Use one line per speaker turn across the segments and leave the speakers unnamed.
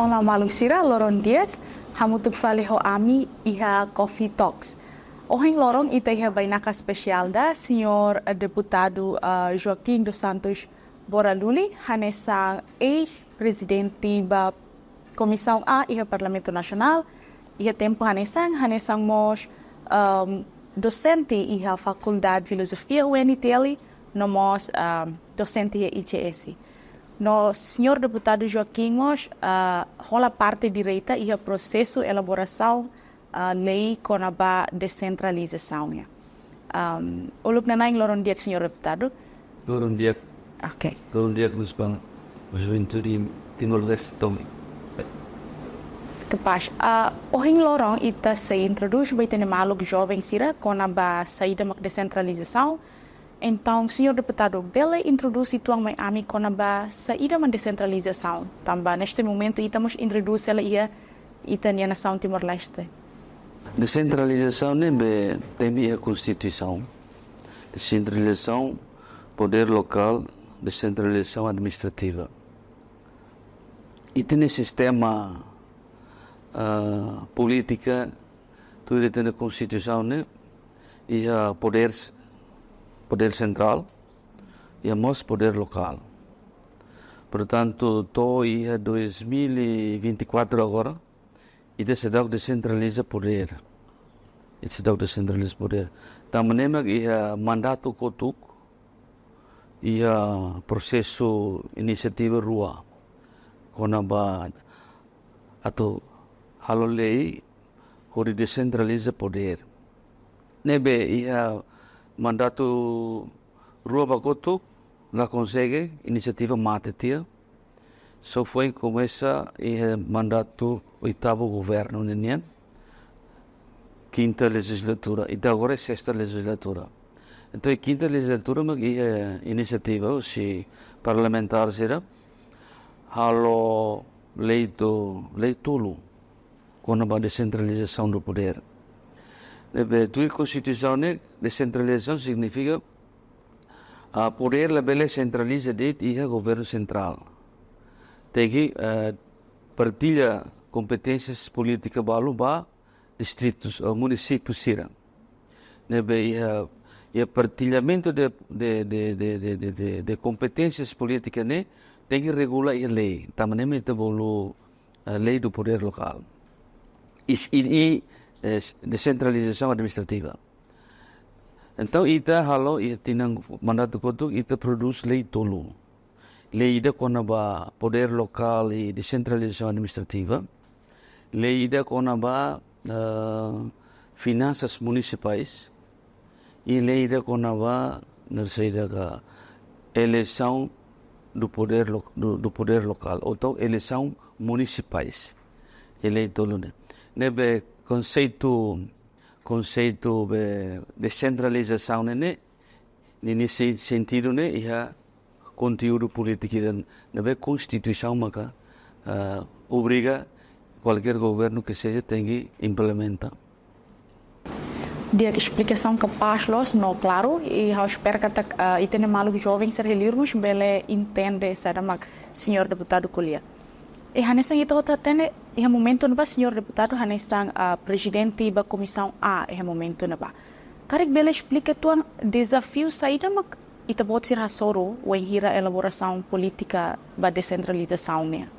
Olá, Malusira, Loron Diak, hamutuk fali ho ami iha Coffee Talks. Ohing lorong ita iha bainaka spesial da Senhor Deputado Joaquim dos Santos Boraluli, hanesang ex-presidente ba Comissão A iha Parlamento Nacional, iha tempo hanesang mos docente iha Faculdade de Filosofia UNTL, nomos docente iha ICS. No senhor deputado Joaquim Mos rola parte direita e o processo de elaboração lei com a descentralização. Oluk nanai loron dia senhor deputado.
Loron dia.
Ok.
Loron dia Guspang. Juventude Timor-Leste também.
Capaz. Ohing lorong ita se introduz bem tene maluk jovem sira com a saída da descentralização. Então, senhor deputado, bela introduz tuang mai ami com a saída da descentralização. Também neste momento estamos introduz ela ita na nação Timor-Leste.
Descentralização tem a Constituição. Descentralização, poder local, descentralização administrativa. E tem sistema política, tudo tem a Constituição, e a poder central e a mais poder local. Portanto, estou em 2024 agora e decideu descentralizar poder. Também é mandato kotuk e processo iniciativa rua com atau halo lei hori descentraliza poder. Nebe mandato rua bagoto não consegue iniciativa matetia só foi começa mandato oitavo governo nenian quinta legislatura e agora é sexta legislatura. Então a quinta legislatura é iniciativa se parlamentar será halo lei tolo com a descentralização do poder. A Constituição de descentralização significa poder labele centraliza e o governo central. Tem que partilha competências políticas balu ba distritos ou municípios sira. E partilhamento de competências políticas tem que regular a lei. Também a lei do poder local. E descentralização administrativa. Então, ita halo tinang mandato kotuk ita produz lei tolo. Lei ida com a poder local e descentralização administrativa. Lei ida com a finanças municipais e lei ida com a eleição do poder local ou então eleição municipais. Lei tolo nebe conceito de descentralização nesse sentido é conteúdo político da Constituição maka obriga qualquer governo que seja tem que implementar.
Dia explicação capaz los no claro e eu espero que itene malu jovem ser relirmos bele entende sadamak senhor deputado Colia. E hanesang ito tatene e momento na ba senhor deputado hanesang presidente da Comissão A e momento na ba. Karik bele explica tuan desafio saída mak ita bot sir hasoro o hira elaboração política ba descentralização né.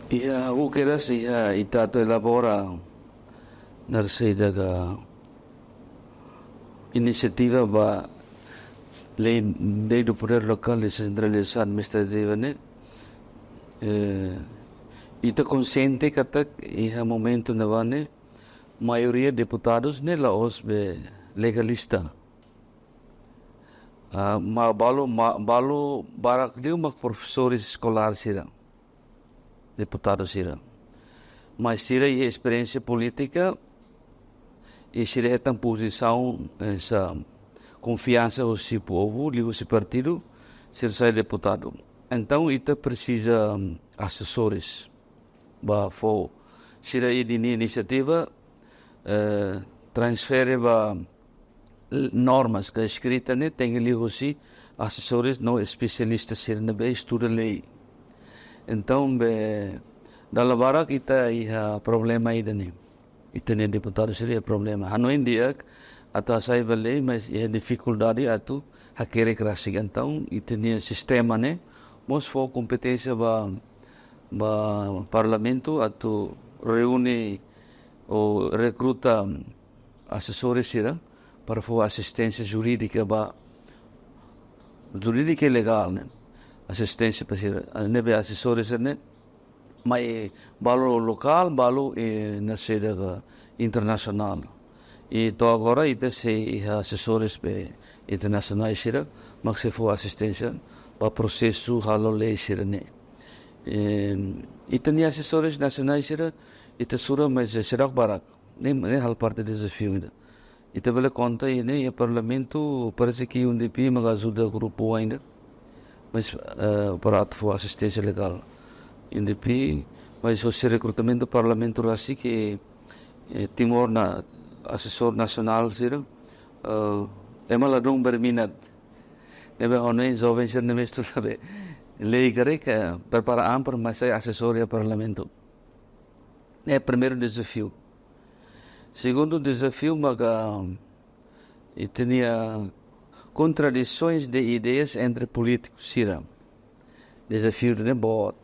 E o que era se ita to elabora na saída da iniciativa ba lei do poder local descentralização administrativa né. Ita consciente kata iha momento navane maioria deputados nela os legalista balu barak dia mak professores escolares sira deputados sira mas sira e experiência política e sira é tam posição essa confiança o si povo ligo si partido sira sai deputado. Então, ita precisa assessores. For sira ini iniciativa transfere normas que é escrita tem ali aussi assessores não especialistas sira na estuda lei. Então, dalam barak ita iha problema ida ni. Ita ni deputado seria problema. Hanoin dia atau saya beli mas iha dificuldade atu hakere krasig. Então, ita ni sistema ne mos for competência ba parlamento atu reúne ou recruta assessores sira para for assistência jurídica jurídica e legal, né? Assistência para ser nebe assessores né? Mas balo local, balo na sede internacional. E então agora ite se assessores internacionais sira, mas se for assistência para processo halo lei sira né? Ite ni assessores nacionais sira, ite sura mas será barak, nem hal parte desafio ainda. Ite bela conta ini parlamento parece que UNDP mag ajuda grupo ainda, mas para atu assistência legal. UNDP, mas o recrutamento do parlamento assim que Timor na assessor nacional sira, é maladong berminat. Nebe onai jovem sir nebe sabe lei करे que preparar para mais assessor e parlamento. É o primeiro desafio. Segundo desafio, e tinha contradições de ideias entre políticos, sira. Desafio de bot.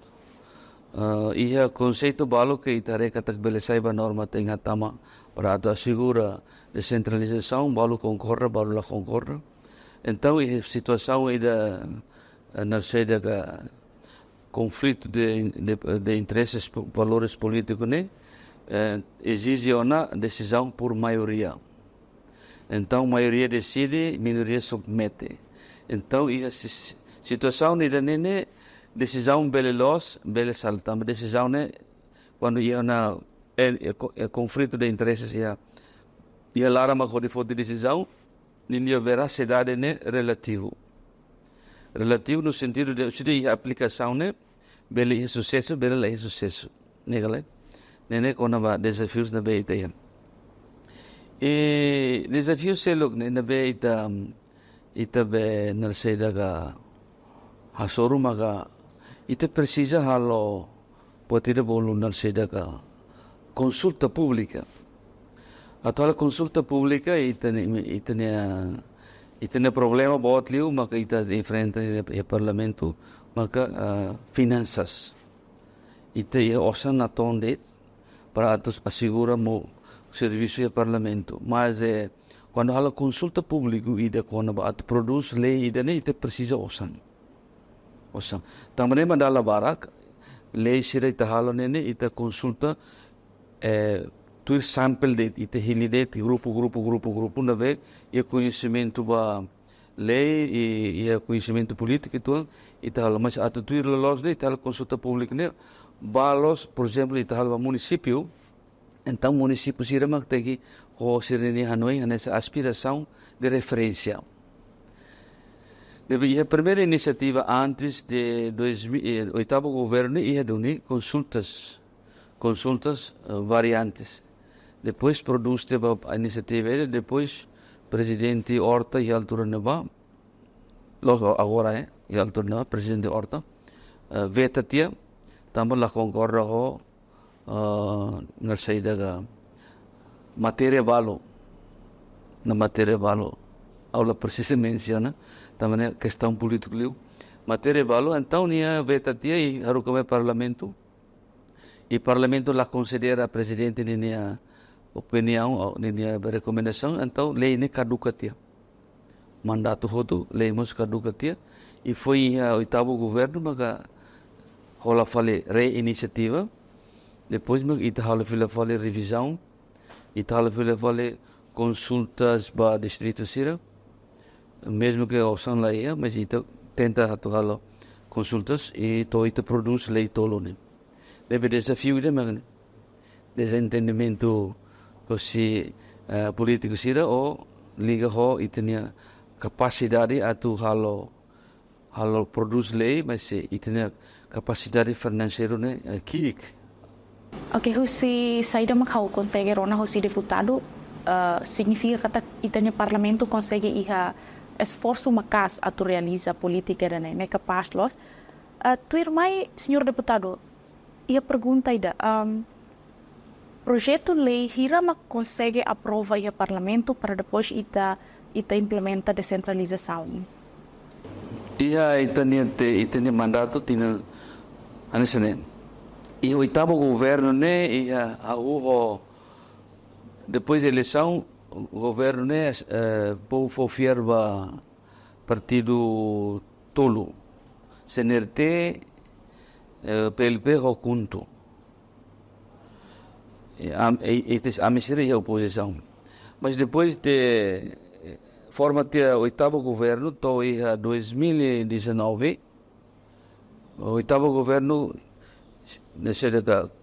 E o conceito balo que itare katak belesai ba norma tenha tama para assegurar descentralização, balo concorda, balo la concorda. Então, a situação da na sede da conflito de interesses, valores políticos, né? Exige uma decisão por maioria. Então, maioria decide, minoria submete. Então, a situação da nene decisão belelos, bele saltam. Decisão né quando ia na conflito de interesses ia lara ma khodi fodi decisão, ninha veracidade né relativo. Relativo no sentido de se a aplicação né bele sucesso, bele sucesso. Negale. Nene kona desafios na beita yan. E desafios selok na beita ita be narseda ga hasoru maga ita precisa halo potida bolu narseda ga consulta pública. Atau a consulta pública ita problema bot liu maka ita enfrenta e parlamento maka finanças. Ita osan na tonde para assegurar o serviço do parlamento. Mas quando há consulta pública e quando produz lei ida precisa osan. Também mandala barak lei sira ita halo nene ita consulta tuir sample de ita hilide grupo na vez e conhecimento ba lei e conhecimento político itu ita halo mas atu tuir lolos de ita halo consulta pública ne balos, por exemplo, ita halo município. Então, o município sira magtegi o sirene Hanoi nessa aspiração de referência. A primeira iniciativa antes de 2008 governo ia duni consultas variantes. Depois produz a iniciativa, depois presidente Horta e altura neba, agora e altura neba presidente Horta veta tia, também lá concorda ho na saída da matéria balo, na matéria balo, aula precisa menciona também a questão política liu matéria balo então nia veta tia e harukame parlamento e parlamento lá considera presidente nia opinião nia recomendação então lei ne caduca tia mandato hotu lei mos caduca tia e foi o oitavo governo maga rola fale reiniciativa depois mag ita hala fale revisão ita hala fale consultas ba distrito sira mesmo que osan lá ia mas ita tenta hala consultas e to ita produz lei tolo ne deve desafio de mag desentendimento se político sira ou liga ho itania capacidade atu halo produz lei mas itania capacidade financeira ne kiik.
Ok, husi saída macau consegue rona husi deputado significa que itanya parlamento consegue iha esforço macas atu realiza política ne capaz los Tu irmã, senhor deputado, ia pergunta ainda, projeto lei Hirama consegue aprovar o parlamento para depois ita implementa descentralização.
Ita mandato tina anisane. E o oitavo governo né ia depois da eleição o governo né povo fierba partido tolo CNRT PLP junto. A mistura é a oposição. Mas depois de formatear o oitavo governo, estou em 2019, o oitavo governo,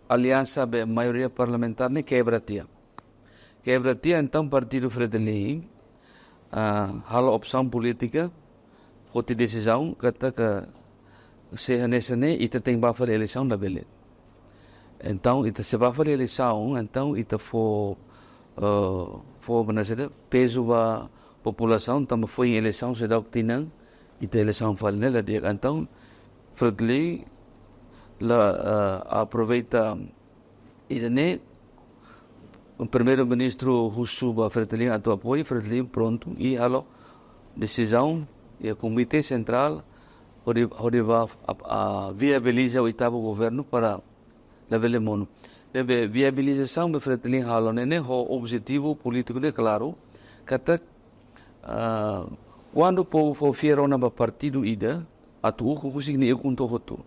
a aliança da maioria parlamentar, ne quebra-tia. Quebra-tia, então, partido Fretilin, a opção política, foi decisão, que se nessa e tem que fazer a eleição da beleza. Então, se vai fazer a eleição, então, for peso da população, também foi em eleição, se dá o que tinham, a eleição fala nela. Então, Fretilin aproveita o primeiro-ministro Russuba Fretilin a apoio, Fretilin pronto, e a decisão, e o comitê central, onde viabiliza o oitavo governo para levar mono. Deve viabilização do Fretilin halo nene o objetivo político de claro kata quando o povo for fiero na partido ida atu ku signi eu kunto hotu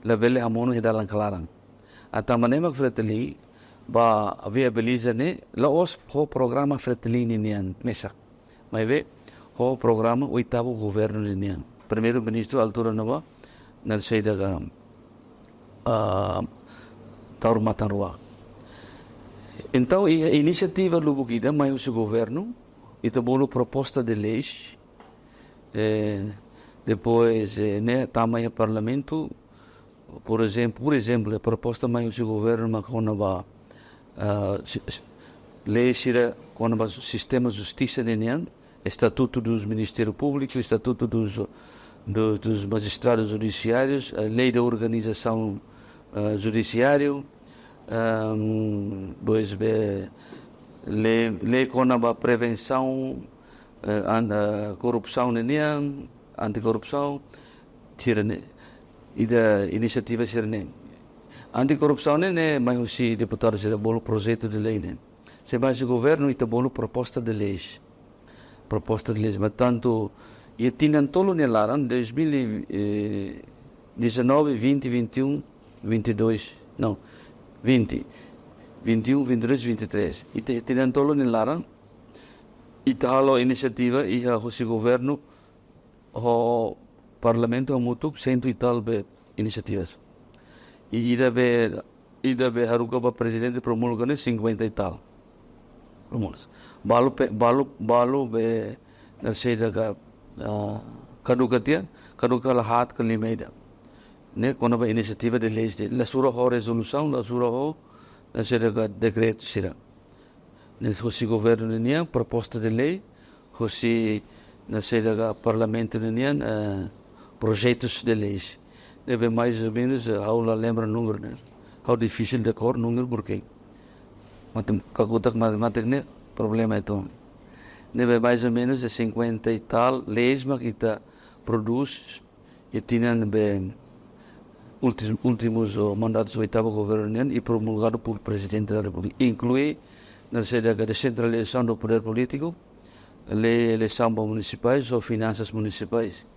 level hamono hidalang klarang ata manema Fretilin ba viabiliza ne laos ho programa Fretilin nian mesak mai ve ho programa oitavo governo nian primeiro ministro altura nova na saída Taur Matanrua. Então, a iniciativa Lubukida, mas o governo, está bolo proposta de leis, depois, né, também o parlamento, por exemplo, a proposta mais o governo, mas com a lei com o sistema de justiça de estatuto dos ministérios públicos, estatuto dos magistrados judiciários, a lei da organização judiciário, pois lei com a prevenção corrupção anticorrupção e da iniciativa anticorrupção né mas os deputados já bolo projeto de lei né se mais o governo está bolo proposta de leis mas tanto e tinham tolo nelaram 2019 20 21 22, não, 20, 21, 22, 23. E tinham tolo nilaran, e a iniciativa e o governo, o parlamento a mutuk, cento e tal iniciativas. E deve haruka para presidente promulgando 50 e tal. Balu na seja kaduka lahat kalimeida. Né, quando a iniciativa de leis de la sura ho resolução la sura ho na será decreto será nesse hoje governo nian proposta de lei hoje na será parlamento nian projetos de leis deve mais ou menos aula lembra número né how difícil de cor número porque kagutak matemática né problema é então deve mais ou menos 50 e tal leis mas que produz e tinham bem últimos mandatos do oitavo governo e promulgado por presidente da República, inclui na descentralização do poder político, lei eleição municipais ou finanças municipais.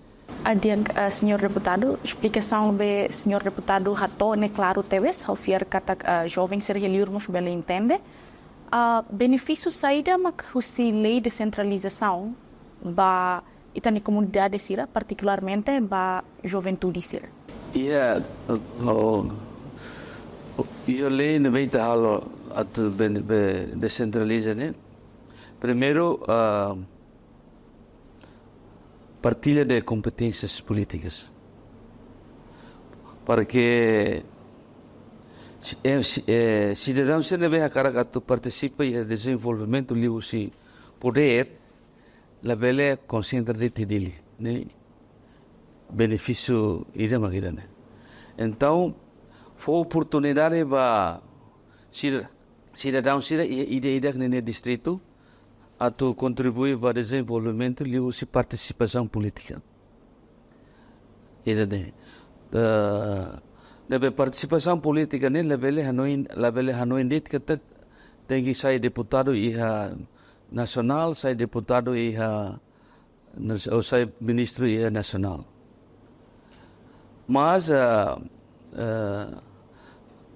Adiante, senhor deputado, explicação do senhor deputado Rato, né, claro, talvez, ao fiar que jovens ser religiões bem entende, benefício saída, mas se lei de centralização, ba itani comunidade sira, particularmente ba juventude sira.
E a lei não vai estar a descentralizar, né? Primeiro, partilha de competências políticas, para que cidadãos se devem a cara que participa e desenvolvimento livre se poder, la bela concentra dele, né? Benefício ida magirane. Então, foi oportunidade para cidadãos e ideia no distrito a contribuir para o desenvolvimento e a participação política. A participação política ne labele Hanoi dit que tem que sair deputado e nacional, sai deputado e ou sai ministro e nacional. Mas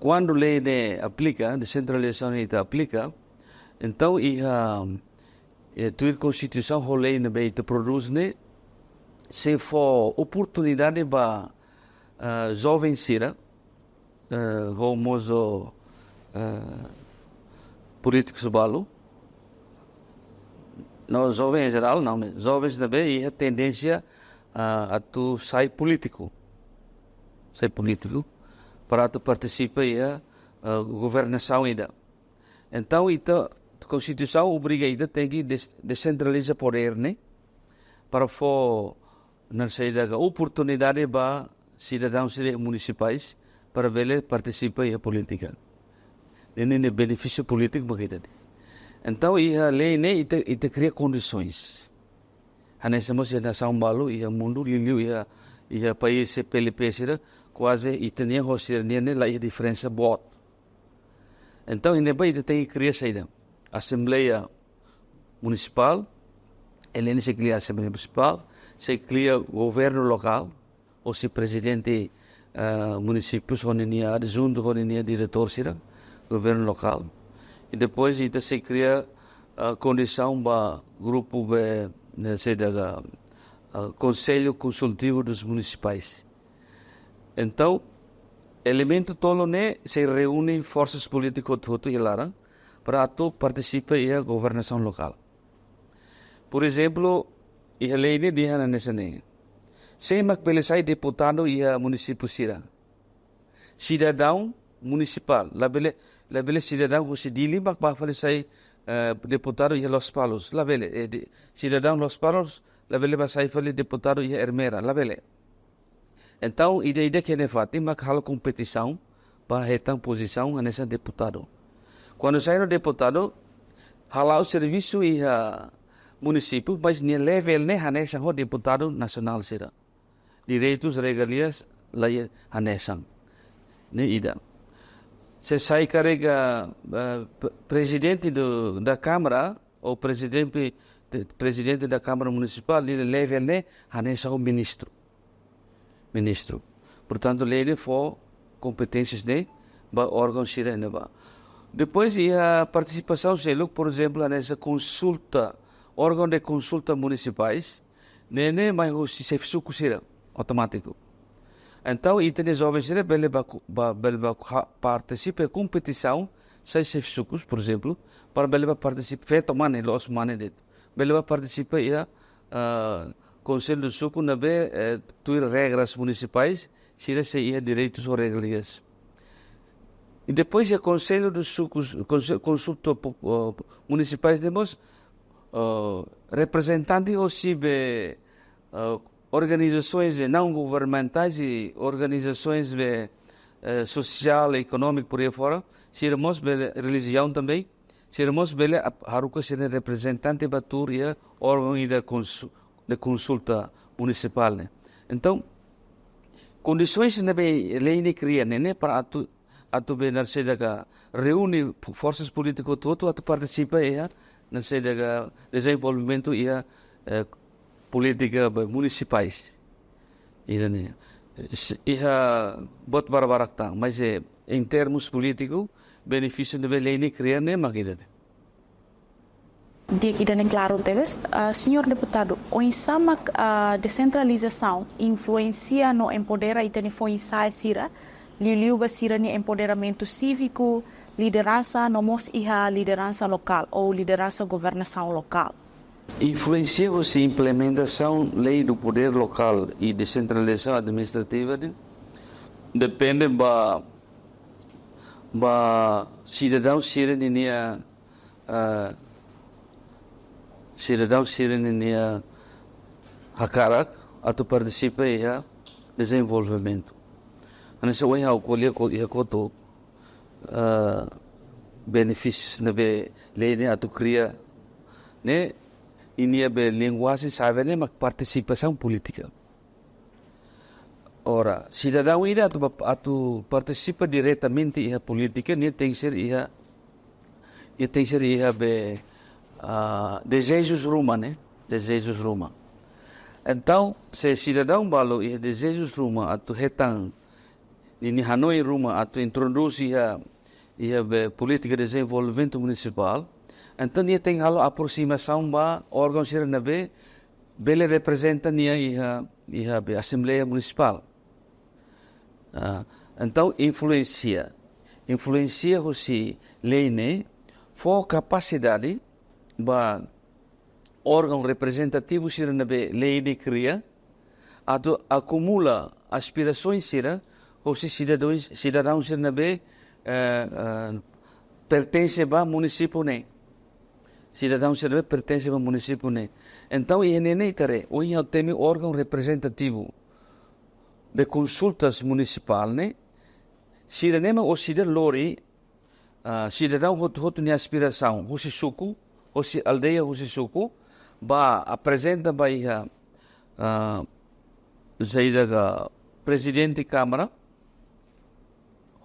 quando a lei aplica, descentralização aplica, então a Constituição a lei produz se for oportunidade para jovens sira, como políticos balo, não jovens em geral, não, mas jovens também e a tendência a tu sair político para tu participar da governação ainda. Então a Constituição obriga ainda tem que descentralizar poder, né? Para for não sei da oportunidade para cidadãos municipais para ver participar da política. Ini benefício político begitu. Então a lei ne ita cria condições. Hanesamos a nação balu e o mundo liu e a país PLP sira quase ita nem hostir nem lá a diferença bot. Então ainda bem tem que criar saída. Assembleia municipal, ele se cria a Assembleia municipal, se cria o governo local, ou se presidente municípios honia junto honia diretor sira governo local. E depois se cria a condição para grupo conselho consultivo dos municipais. Então, elemento tolo ne se reúnem forças políticas todo e lara para participar da governação local. Por exemplo, a lei ne diha nessa ne. Se macbelisai deputado e município sira. Cidadão municipal, labele cidadão que se dili macbafalisai deputado e Los Palos, labele cidadão Los Palos, labele basai fali deputado e Hermera, labele. Então, ideia que é fati, makhal competição para retar posição nessa deputado. Quando sai no deputado, halau o serviço e município, mas nem level ne hanesang ho deputado nacional sira. Direitos, regalias, lá hanesang. Ne ida. Se sai carrega presidente da Câmara ou presidente da Câmara Municipal, ele level ne hanesang ministro. Portanto, lei for competências de órgãos sirene. Depois, a participação, por exemplo, nessa consulta, órgão de consulta municipais, nem mais se fez automático. Então, tem jovens que participam da competição, se fez por exemplo, para participar, feito mane, los mane, participar da Conselho do Suco na regras municipais, se ia direitos ou regalias. E depois o Conselho dos Sucos, consulta municipais, temos representantes ou se organizações não governamentais e organizações social e econômico por aí fora, se irmos religião também, se irmos haruka ser representante batur e órgão de consulta municipal, né? Então, condições na lei ne cria, né, para atu benar sedaga reúne forças políticas todo atu participa na sedaga desenvolvimento e política municipais. Ida né. Bot barabarakta, mas em termos políticos, benefício da lei ne cria, né, magida.
Dia que nem claro teves, senhor deputado, o sama a descentralização influencia no empodera e telefone sai sira, liu basira ni empoderamento cívico, liderança nomos iha liderança local ou liderança governação local.
Influencia a implementação da lei do poder local e descentralização administrativa depende da cidadãos sirene hakarak atau participa em desenvolvimento. Nessa way how ko ia koto benefícios na be lei ne atu cria ne ini be linguagem sabe ne mak participação política. Ora, cidadão ida atu participa diretamente ia política ne tem ser ia be desejos ruma, né? Desejos ruma. Então, se cidadão balo ia desejos ruma atu retang ini Hanoi ruma atu introduz ia be política de desenvolvimento municipal, então ia tem halo aproximação ba órgãos sira na be bele representa ia be assembleia municipal. Então influencia hosi lei ne for capacidade ba órgão representativo sira na be lei de cria atu acumula aspirações sira hosi cidadãos sira na be pertence ba município ne cidadãos sira pertence ba município ne. Então ia tare o ia teme órgão representativo de consultas municipal ne sira nema o sira lori cidadão hotu ni aspiração hosi suku hosi aldeia hosi suku ba apresenta ba ia zaida presidente câmara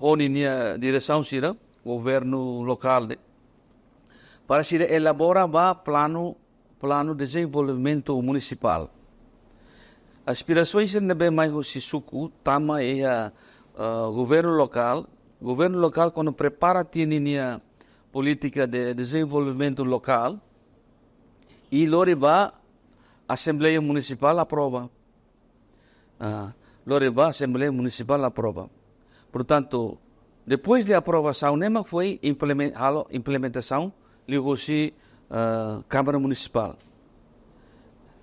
honi nia direção sira governo local de para sira elabora ba plano de desenvolvimento municipal. Aspirações na bem mais hosi suku tama ia governo local quando prepara tinha política de desenvolvimento local e loriba assembleia municipal aprova. Loriba assembleia municipal aprova. Portanto, depois de aprovação, nema foi implementação ligosi Câmara Municipal.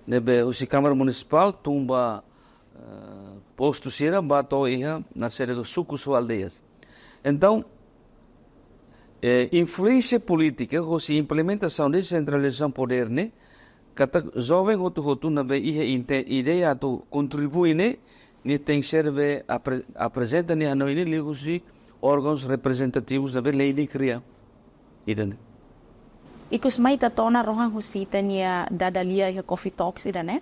Nebe o Câmara Municipal tumba posto sira bato ia na série dos sucos ou aldeias. Então, influência política, ou implementação de descentralização poder, né? Kata jovem hotu na be ia ideia to contribui ne ni tem serve apresenta ni ano ini ligosi órgãos representativos da be lei de cria. Idane.
Ikus mai tatona rohan husita nia dadalia ia coffee talks idane.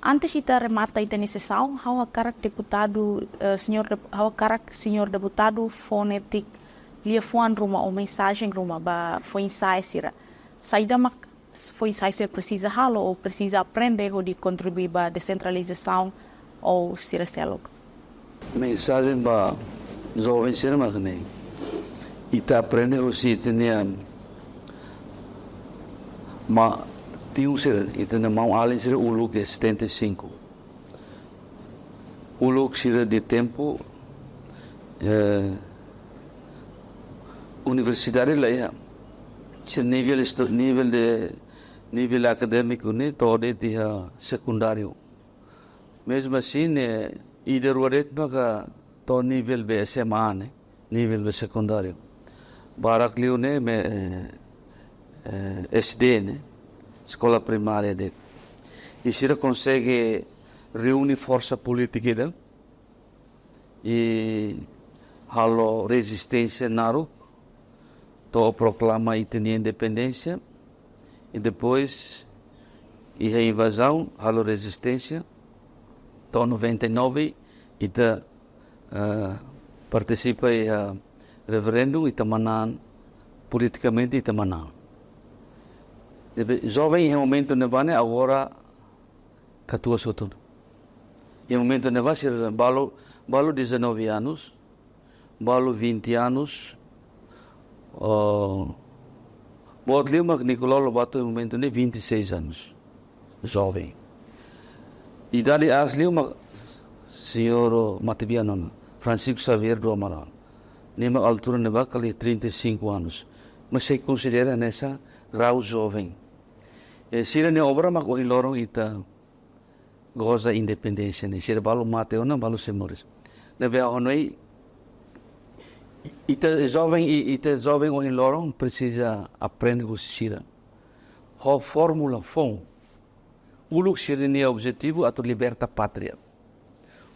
Antes ita remata ita ni sessão, hawa karak deputado senhor deputado fonetic lia fuan ruma ou mensagem ruma ba foi ensaio sira. Saída mak foi ensaio ser precisa halo ou precisa aprender ou de contribuir ba descentralização ou sira selog.
Mensagem ba jovem sira magne. Ita aprende o si tinha tinha ser ita na mão além ser o look 75. O look sira de tempo universidade lá ia nível acadêmico né todo de secundário. Mesmo assim né ideruaret maka to nível BSMA né nível secundário. Barakliu né SD né escola primária de e se consegue reunir força política e halo resistência naru to proclama e tinha independência e depois e a invasão halo resistência to 99 e participa e referendo e tamanan politicamente e tamanan. Jovem em momento nevane agora catua sotudo. Em momento nevane ser balo 19 anos, balo 20 anos. Bot lima Nicolau Lobato em momento ne 26 anos. Jovem. Idade asli uma senhor Matibiano Francisco Xavier do Amaral. Numa altura neva kali 35 anos. Mas se considera nessa grau jovem. Sira ne obra mak o lorong ita goza independência ne sira balu mateo na balu semores. Nebe honoi ita jovem o lorong precisa aprender o sira. Ho fórmula fom. Uluk sira ne objetivo atu liberta pátria.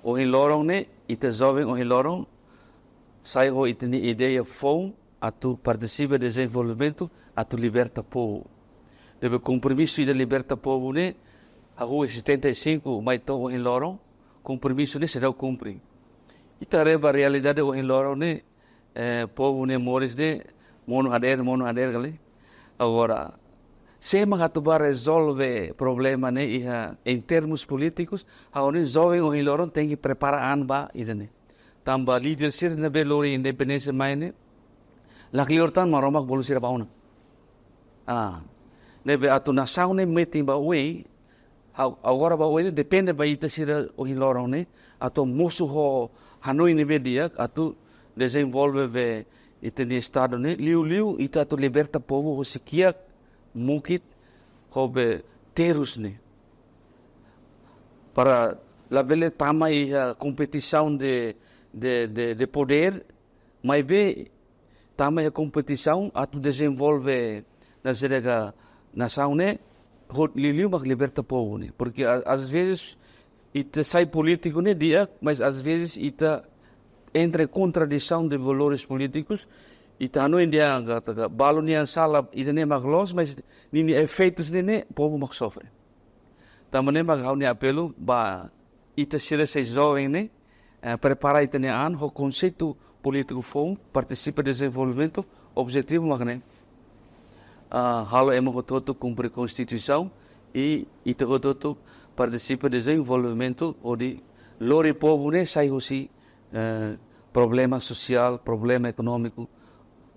o hilorong ne ita jovem o hilorong sai ho itni ideia fom atu participa de desenvolvimento atu liberta povo. Deve compromisso de liberta povo ne a rua 75 mai to o hilorong compromisso ne será cumprir. Ita reba realidade o hilorong ne povo ne moris ne mono hader kali. Agora se magatuba resolve problema ne iha em termos políticos, a oni jovem o hilorong tem que preparar ba idane. Tamba leadership na belori independência mai ne lakliortan maromak bolu sira pauna. Nebe atu nação ne meeting ba we agora ba we depende ba ita sira o hilorong ne atu musuh ho Hanoi ne dia atu desenvolve ve ita ni estado ne liu ita atu liberta povo ho sikia mukit hobe terus ne para la bele tama a competição de poder mas be tama a competição atu desenvolve na zerega nação ne hot liu mag liberta povo ne porque às vezes ita sai político ne dia mas às vezes ita entra em contradição de valores políticos ita ano india gata balo nian sala ita ne mag los mas nini efeitos ne povo mag sofre tamane mag hau ni apelo ba ita sira se jovem ne prepara ita ne an ho conceito político fom participa de desenvolvimento objetivo mag ne halo emo hototo cumprir constituição e ita hototo participa de desenvolvimento onde lori povo ne sai hosi problema social problema econômico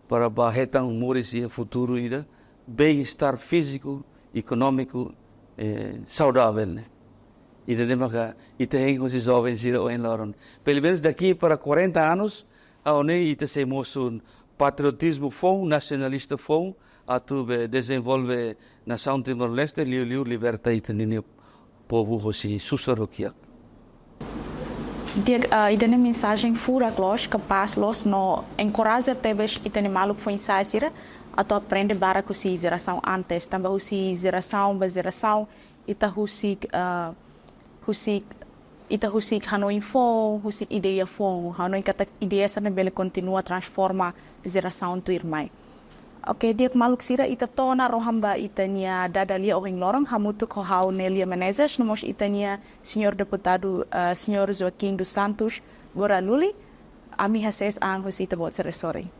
para barretar moris e futuro ida bem-estar físico econômico saudável né e de maga e tem os jovens ir em Loron pelo menos daqui para 40 anos aonde ita se moço patriotismo fom nacionalista fom atu desenvolve nação Timor-Leste liu liberta ita nini povo hosi susorokia.
Idane mensagem fura glos capaz los no encoraja tebes itane maluco foi ensaiar atau aprende bara com si geração antes também husi geração ita husik Hanoi fo husik ideia fo Hanoi kata ideia sana bele continua transforma geração tu irmai. Ok, dia maluk sira ita tona rohamba itania dadalia orang lorong hamutu ko hau Nelia Menezes nomos itania senhor deputado senhor Joaquim dos Santos Boraluli ami hases ang husita bot sorry.